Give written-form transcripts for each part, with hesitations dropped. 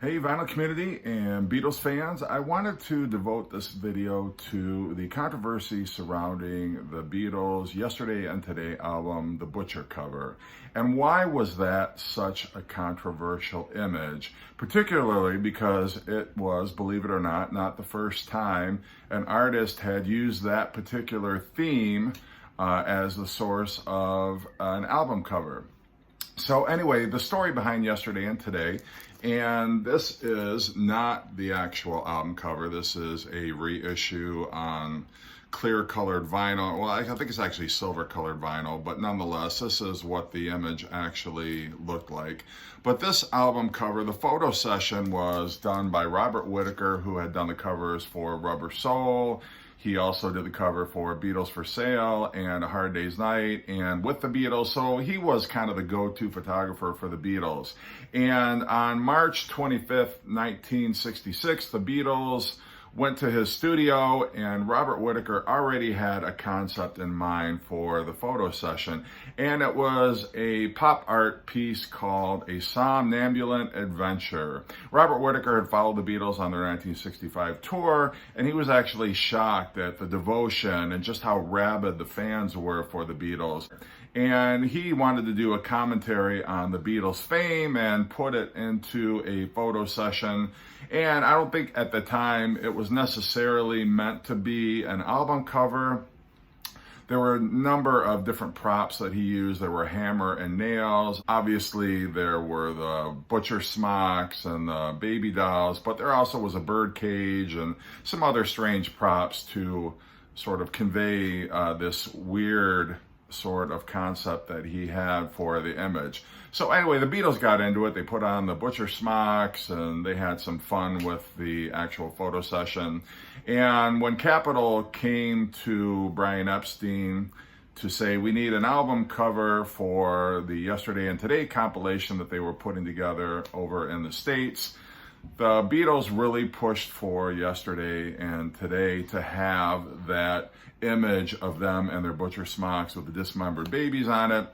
Hey vinyl community and Beatles fans, I wanted to devote this video to the controversy surrounding the Beatles' Yesterday and Today album, the Butcher cover. And why was that such a controversial image? Particularly because it was, believe it or not the first time an artist had used that particular theme as the source of an album cover. So anyway, the story behind Yesterday and Today, and this is not the actual album cover. This is a reissue on clear colored vinyl. Well, I think it's actually silver colored vinyl, but nonetheless, this is what the image actually looked like. But this album cover, the photo session was done by Robert Whitaker, who had done the covers for Rubber Soul. He also did the cover for Beatles for Sale and A Hard Day's Night and With the Beatles. So he was kind of the go-to photographer for the Beatles. And on March 25th, 1966, the Beatles went to his studio, and Robert Whitaker already had a concept in mind for the photo session. And it was a pop art piece called A Somnambulant Adventure. Robert Whitaker had followed the Beatles on their 1965 tour, and he was actually shocked at the devotion and just how rabid the fans were for the Beatles. And he wanted to do a commentary on the Beatles' fame and put it into a photo session. And I don't think at the time it was necessarily meant to be an album cover. There were a number of different props that he used. There were hammer and nails. Obviously, there were the butcher smocks and the baby dolls, but there also was a bird cage and some other strange props to sort of convey this weird sort of concept that he had for the image. So anyway, the Beatles got into it. They put on the butcher smocks and they had some fun with the actual photo session. And when Capitol came to Brian Epstein to say we need an album cover for the Yesterday and Today compilation that they were putting together over in the States, the Beatles really pushed for Yesterday and Today to have that image of them and their butcher smocks with the dismembered babies on it.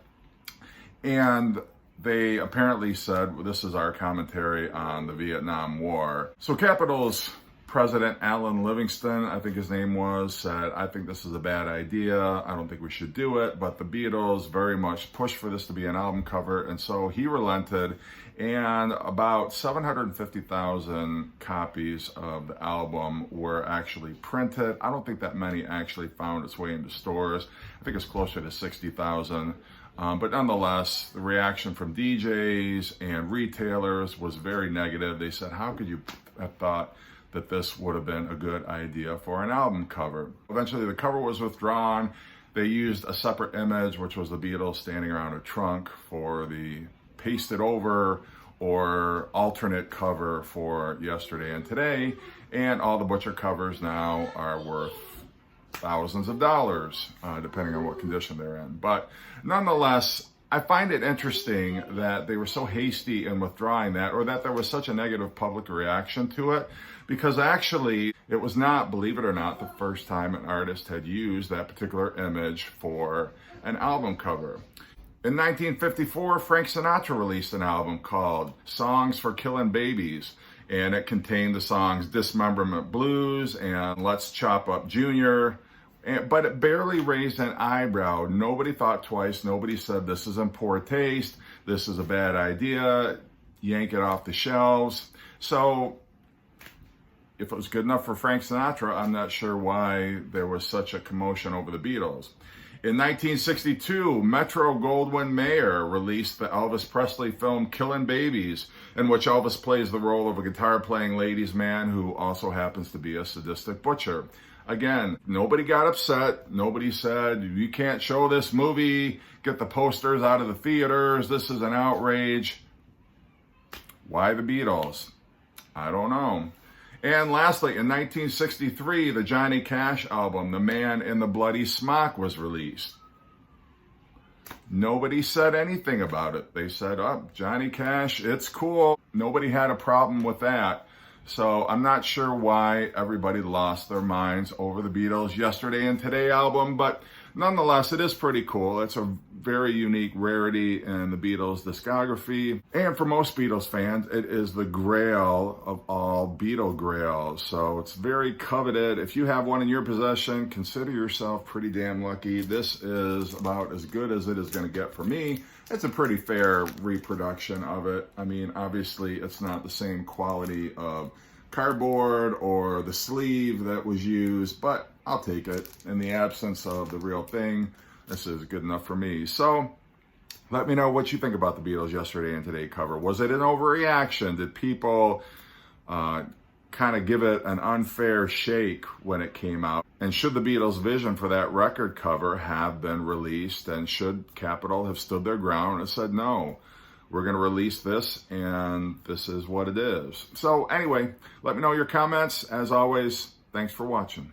And they apparently said, well, this is our commentary on the Vietnam War. So Capitol's President Alan Livingston, I think his name was, said, I think this is a bad idea. I don't think we should do it. But the Beatles very much pushed for this to be an album cover. And so he relented. And about 750,000 copies of the album were actually printed. I don't think that many actually found its way into stores. I think it's closer to 60,000. But nonetheless, the reaction from DJs and retailers was very negative. They said, how could you have thought that this would have been a good idea for an album cover? Eventually, the cover was withdrawn. They used a separate image, which was the Beatles standing around a trunk, for the pasted over or alternate cover for Yesterday and Today. And all the Butcher covers now are worth thousands of dollars, depending on what condition they're in. But nonetheless, I find it interesting that they were so hasty in withdrawing that, or that there was such a negative public reaction to it, because actually it was not, believe it or not, the first time an artist had used that particular image for an album cover. In 1954, Frank Sinatra released an album called Songs for Killing Babies, and it contained the songs Dismemberment Blues and Let's Chop Up Junior. But it barely raised an eyebrow. Nobody thought twice. Nobody said, this is in poor taste. This is a bad idea. Yank it off the shelves. So if it was good enough for Frank Sinatra, I'm not sure why there was such a commotion over the Beatles. In 1962, Metro-Goldwyn-Mayer released the Elvis Presley film Killin' Babies, in which Elvis plays the role of a guitar-playing ladies' man who also happens to be a sadistic butcher. Again, nobody got upset. Nobody said, you can't show this movie, get the posters out of the theaters, this is an outrage. Why the Beatles? I don't know. And lastly, in 1963, the Johnny Cash album, The Man in the Bloody Smock, was released. Nobody said anything about it. They said, oh, Johnny Cash, it's cool. Nobody had a problem with that. So I'm not sure why everybody lost their minds over the Beatles' Yesterday and Today album, but nonetheless, it is pretty cool. It's a very unique rarity in the Beatles discography. And for most Beatles fans, it is the grail of all Beatle grails. So it's very coveted. If you have one in your possession, consider yourself pretty damn lucky. This is about as good as it is going to get for me. It's a pretty fair reproduction of it. I mean, obviously, it's not the same quality of cardboard or the sleeve that was used, but I'll take it. In the absence of the real thing, this is good enough for me. So let me know what you think about the Beatles yesterday and today cover. Was it an overreaction? Did people kind of give it an unfair shake when it came out? And should the Beatles' vision for that record cover have been released? And should Capitol have stood their ground and said, no, we're going to release this and this is what it is? So anyway, let me know your comments. As always, thanks for watching.